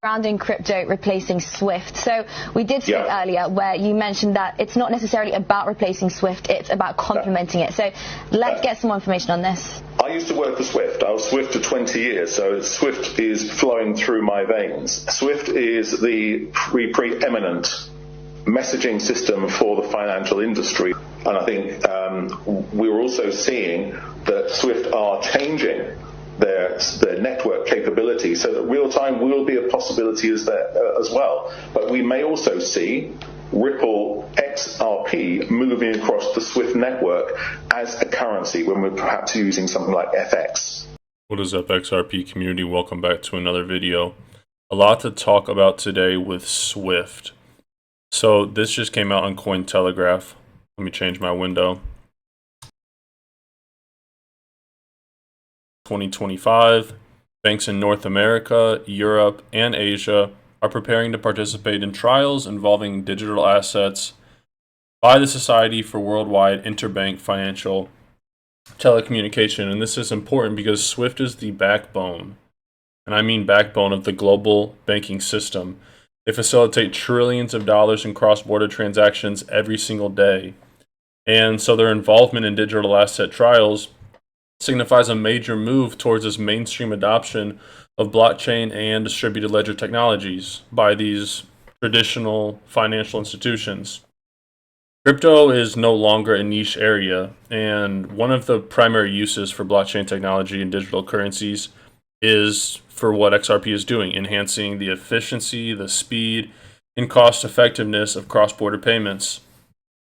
surrounding crypto replacing SWIFT. So we did speak earlier where you mentioned that it's not necessarily about replacing SWIFT, it's about complementing it. So let's get some more information on this. I used to work for SWIFT. I was SWIFT for 20 years, so SWIFT is flowing through my veins. SWIFT is the preeminent messaging system for the financial industry. And I think we're also seeing that SWIFT are changing their network capability so that real time will be a possibility as well. But we may also see Ripple XRP moving across the SWIFT network as a currency when we're perhaps using something like FX. What is up, XRP community? Welcome back to another video. A lot to talk about today with SWIFT. So this just came out on Cointelegraph. Let me change my window. 2025, banks in North America, Europe, and Asia are preparing to participate in trials involving digital assets by the Society for Worldwide Interbank Financial Telecommunication. And this is important because SWIFT is the backbone, and I mean backbone, of the global banking system. They facilitate trillions of dollars in cross-border transactions every single day. And so their involvement in digital asset trials signifies a major move towards this mainstream adoption of blockchain and distributed ledger technologies by these traditional financial institutions. Crypto is no longer a niche area, and one of the primary uses for blockchain technology and digital currencies is for what XRP is doing, enhancing the efficiency, the speed, and cost effectiveness of cross-border payments.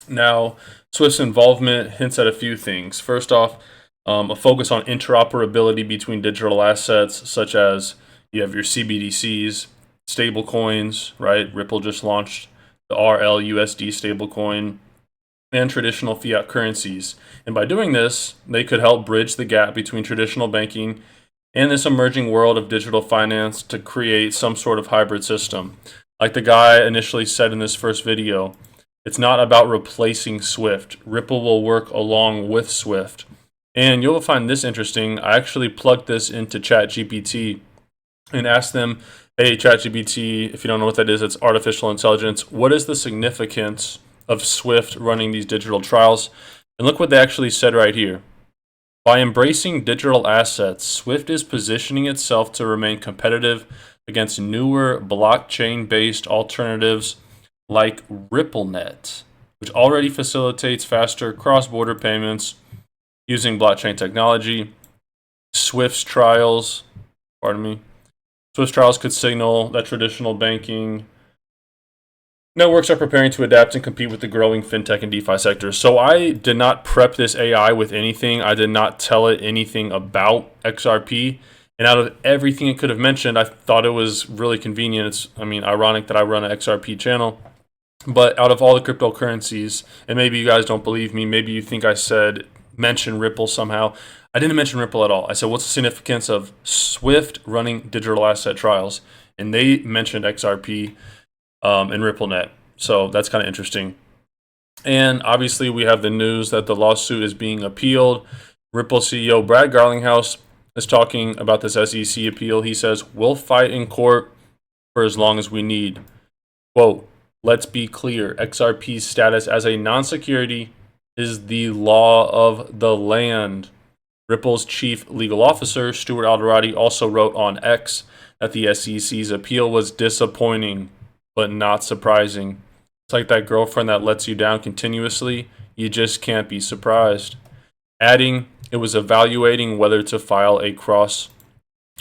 Now, Swift's involvement hints at a few things. First off, a focus on interoperability between digital assets, such as you have your CBDCs, stablecoins, right? Ripple just launched the RLUSD stablecoin, and traditional fiat currencies. And by doing this, they could help bridge the gap between traditional banking and this emerging world of digital finance to create some sort of hybrid system. Like the guy initially said in this first video, it's not about replacing SWIFT. Ripple will work along with SWIFT. And you'll find this interesting. I actually plugged this into ChatGPT and asked them, hey, ChatGPT, if you don't know what that is, it's artificial intelligence. What is the significance of SWIFT running these digital trials? And look what they actually said right here. By embracing digital assets, SWIFT is positioning itself to remain competitive against newer blockchain-based alternatives like RippleNet, which already facilitates faster cross-border payments using blockchain technology. Swift's trials could signal that traditional banking networks are preparing to adapt and compete with the growing fintech and DeFi sectors. So I did not prep this AI with anything. I did not tell it anything about XRP. And out of everything it could have mentioned, I thought it was really convenient. It's, ironic that I run an XRP channel. But out of all the cryptocurrencies, and maybe you guys don't believe me, maybe you think I said mention Ripple somehow. I didn't mention Ripple at all. I said, what's the significance of SWIFT running digital asset trials? And they mentioned XRP and RippleNet. So that's kind of interesting. And obviously we have the news that the lawsuit is being appealed. Ripple CEO Brad Garlinghouse is talking about this SEC appeal. He says, we'll fight in court for as long as we need. Quote, let's be clear, XRP's status as a non-security is the law of the land. Ripple's chief legal officer, Stuart Alderati, also wrote on X that the SEC's appeal was disappointing, but not surprising. It's like that girlfriend that lets you down continuously. You just can't be surprised. Adding, it was evaluating whether to file a cross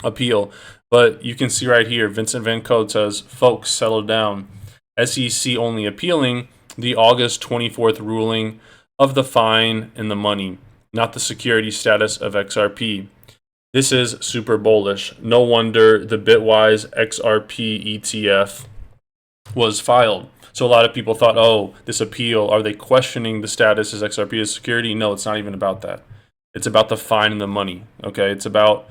appeal. But you can see right here, Vincent Van Code says, folks, settle down. SEC only appealing the August 24th ruling of the fine and the money, not the security status of XRP. This is super bullish. No wonder the Bitwise XRP ETF was filed. So a lot of people thought, oh, this appeal, are they questioning the status as XRP as security? No, it's not even about that. It's about the fine and the money, okay? It's about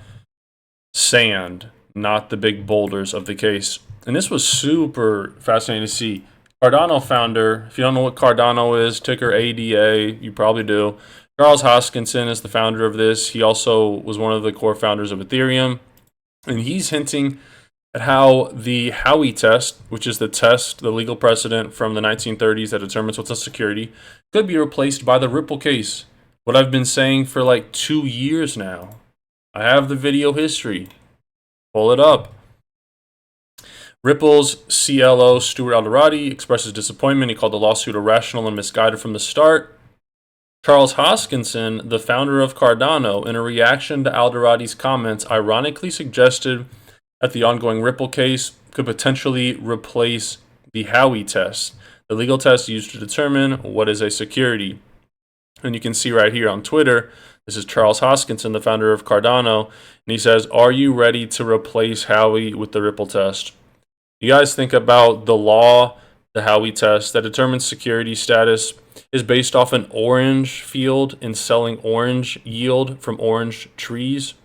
sand, not the big boulders of the case. And this was super fascinating to see. Cardano founder, if you don't know what Cardano is, ticker ADA, you probably do. Charles Hoskinson is the founder of this. He also was one of the core founders of Ethereum. And he's hinting at how the Howey test, which is the test, the legal precedent from the 1930s that determines what's a security, could be replaced by the Ripple case. What I've been saying for like 2 years now. I have the video history. Pull it up. Ripple's CLO, Stuart Alderati, expresses disappointment. He called the lawsuit irrational and misguided from the start. Charles Hoskinson, the founder of Cardano, in a reaction to Alderati's comments, ironically suggested that the ongoing Ripple case could potentially replace the Howey test, the legal test used to determine what is a security. And you can see right here on Twitter, this is Charles Hoskinson, the founder of Cardano, and he says, "Are you ready to replace Howey with the Ripple test?" You guys think about the law, the Howey test, that determines security status is based off an orange field and selling orange yield from orange trees.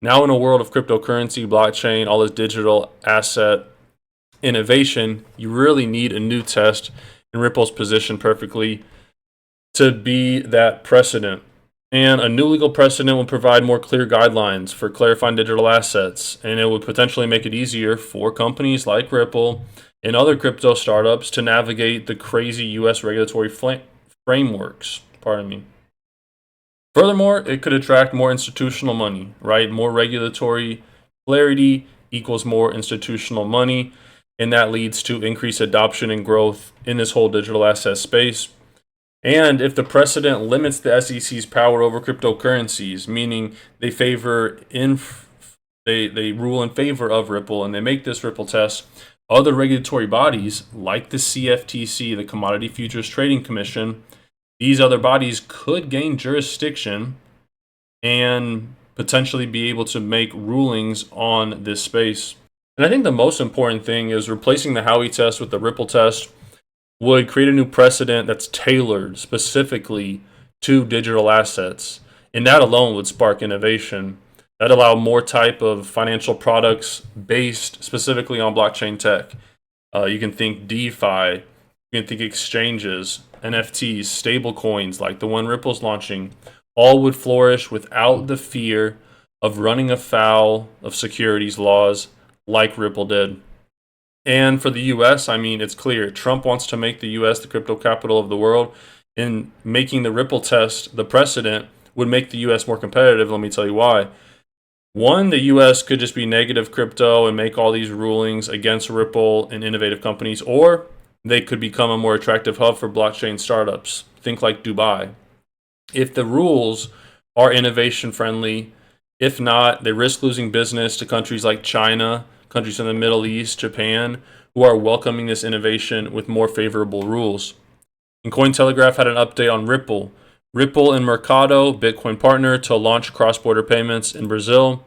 Now in a world of cryptocurrency, blockchain, all this digital asset innovation, you really need a new test, and Ripple's positioned perfectly to be that precedent. And a new legal precedent will provide more clear guidelines for clarifying digital assets, and it would potentially make it easier for companies like Ripple and other crypto startups to navigate the crazy US regulatory frameworks. Pardon me. Furthermore, it could attract more institutional money, right? More regulatory clarity equals more institutional money, and that leads to increased adoption and growth in this whole digital asset space. And if the precedent limits the SEC's power over cryptocurrencies, meaning they rule in favor of Ripple and they make this Ripple test, other regulatory bodies like the CFTC, the Commodity Futures Trading Commission, these other bodies could gain jurisdiction and potentially be able to make rulings on this space. And I think the most important thing is replacing the Howey test with the Ripple test would create a new precedent that's tailored specifically to digital assets. And that alone would spark innovation. That'd allow more type of financial products based specifically on blockchain tech. You can think DeFi, you can think exchanges, NFTs, stable coins like the one Ripple's launching, all would flourish without the fear of running afoul of securities laws like Ripple did. And for the US, I mean, it's clear. Trump wants to make the US the crypto capital of the world. And making the Ripple test the precedent would make the US more competitive. Let me tell you why. One, the US could just be negative crypto and make all these rulings against Ripple and innovative companies, or they could become a more attractive hub for blockchain startups. Think like Dubai. If the rules are innovation friendly, if not, they risk losing business to countries like China, countries in the Middle East, Japan, who are welcoming this innovation with more favorable rules. And Cointelegraph had an update on Ripple. Ripple and Mercado, Bitcoin partner to launch cross-border payments in Brazil.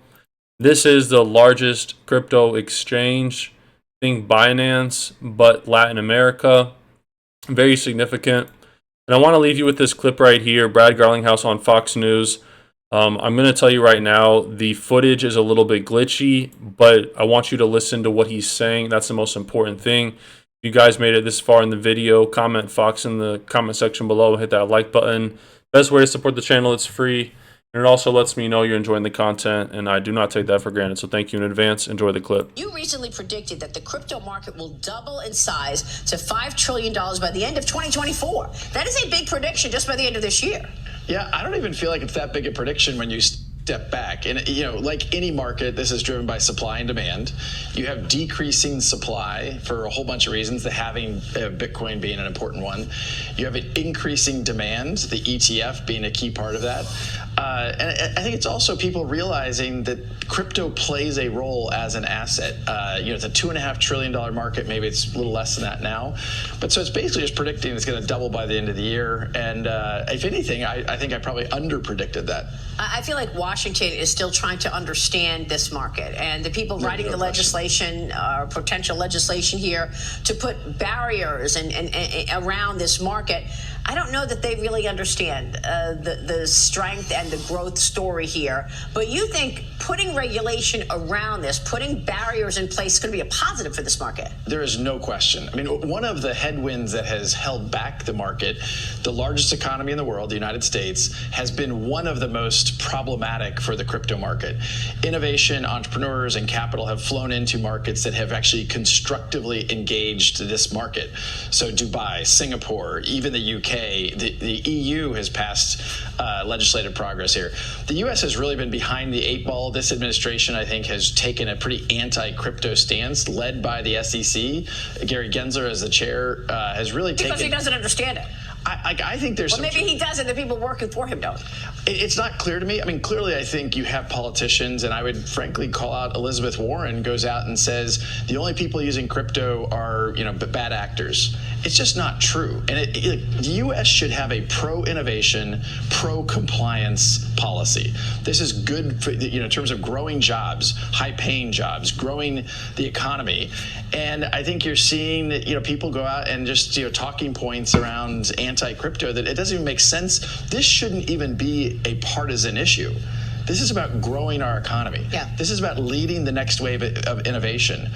This is the largest crypto exchange. Think Binance, but Latin America. Very significant. And I want to leave you with this clip right here. Brad Garlinghouse on Fox News. I'm going to tell you right now, the footage is a little bit glitchy, but I want you to listen to what he's saying. That's the most important thing. If you guys made it this far in the video, comment Fox in the comment section below. Hit that like button. Best way to support the channel, it's free. And it also lets me know you're enjoying the content, and I do not take that for granted. So thank you in advance. Enjoy the clip. You recently predicted that the crypto market will double in size to $5 trillion by the end of 2024. That is a big prediction just by the end of this year. Yeah, I don't even feel like it's that big a prediction when you step back. And, you know, like any market, this is driven by supply and demand. You have decreasing supply for a whole bunch of reasons, the halving Bitcoin being an important one. You have an increasing demand, the ETF being a key part of that. And I think it's also people realizing that crypto plays a role as an asset. It's a $2.5 trillion market. Maybe it's a little less than that now. But so it's basically just predicting it's going to double by the end of the year. And if anything, I think I probably under-predicted that. I feel like Washington is still trying to understand this market, and the people writing the legislation or potential legislation here to put barriers and around this market. I don't know that they really understand the strength and the growth story here. But you think putting regulation around this, putting barriers in place, is going to be a positive for this market? There is no question. I mean, one of the headwinds that has held back the market, the largest economy in the world, the United States, has been one of the most problematic for the crypto market. Innovation, entrepreneurs, and capital have flown into markets that have actually constructively engaged this market. So Dubai, Singapore, even the UK, the EU has passed legislative progress here. The U.S. has really been behind the eight ball. This administration, I think, has taken a pretty anti-crypto stance, led by the SEC. Gary Gensler, as the chair, has really taken... Because he doesn't understand it. I think there's maybe he doesn't. The people working for him don't. It's not clear to me. I mean, clearly, I think you have politicians, and I would frankly call out Elizabeth Warren goes out and says the only people using crypto are, bad actors. It's just not true. And the U.S. should have a pro-innovation, pro-compliance policy. This is good for, in terms of growing jobs, high-paying jobs, growing the economy. And I think you're seeing that, people go out and just, talking points around anti-crypto that it doesn't even make sense. This shouldn't even be a partisan issue. This is about growing our economy. Yeah. This is about leading the next wave of innovation.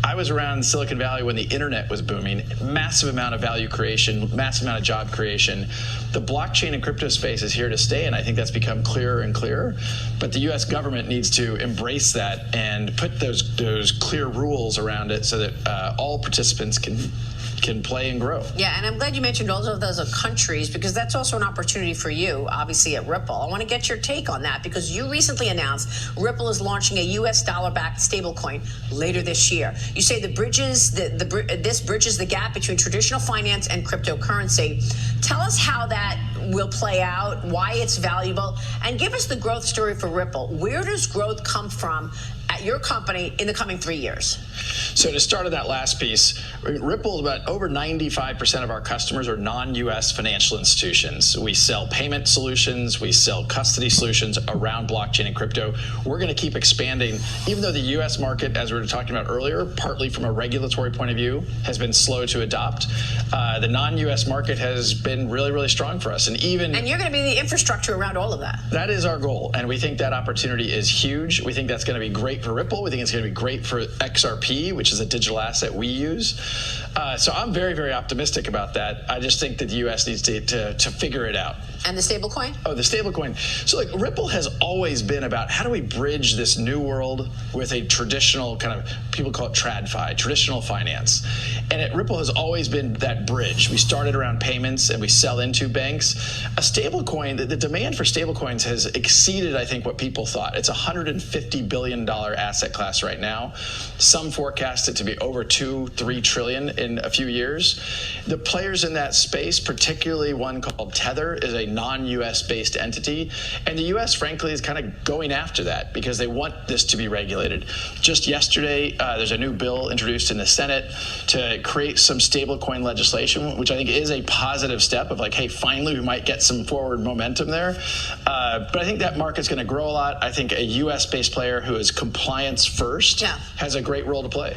I was around Silicon Valley when the internet was booming, massive amount of value creation, massive amount of job creation. The blockchain and crypto space is here to stay, and I think that's become clearer and clearer. But the U.S. government needs to embrace that and put those clear rules around it so that all participants can play and grow. Yeah, and I'm glad you mentioned all of those countries, because that's also an opportunity for you, obviously, at Ripple. I want to get your take on that, because you recently announced Ripple is launching a U.S. dollar-backed stablecoin later this year. You say this bridges the gap between traditional finance and cryptocurrency. Tell us how that will play out, why it's valuable, and give us the growth story for Ripple. Where does growth come from at your company in the coming 3 years? So to start on that last piece, Ripple, about over 95% of our customers are non-U.S. financial institutions. We sell payment solutions, we sell custody solutions around blockchain and crypto. We're going to keep expanding, even though the U.S. market, as we were talking about earlier, partly from a regulatory point of view, has been slow to adopt. The non-U.S. market has been really, really strong for us. And you're going to be the infrastructure around all of that. That is our goal, and we think that opportunity is huge. We think that's going to be great for Ripple. We think it's going to be great for XRP, which is a digital asset we use. So I'm very, very optimistic about that. I just think that the U.S. needs to figure it out. And the stablecoin? Oh, the stablecoin. So Ripple has always been about how do we bridge this new world with a traditional kind of, people call it TradFi, traditional finance. And Ripple has always been that bridge. We started around payments and we sell into banks. A stablecoin, the demand for stablecoins has exceeded, I think, what people thought. It's a $150 billion asset class right now. Some forecast it to be over $2-3 trillion in a few years. The players in that space, particularly one called Tether, is a non-U.S. based entity. And the U.S., frankly, is kind of going after that because they want this to be regulated. Just yesterday, there's a new bill introduced in the Senate to create some stablecoin legislation, which I think is a positive step of like, hey, finally, we might get some forward momentum there. But I think that market's going to grow a lot. I think a U.S. based player who is compliance first has a great role to play.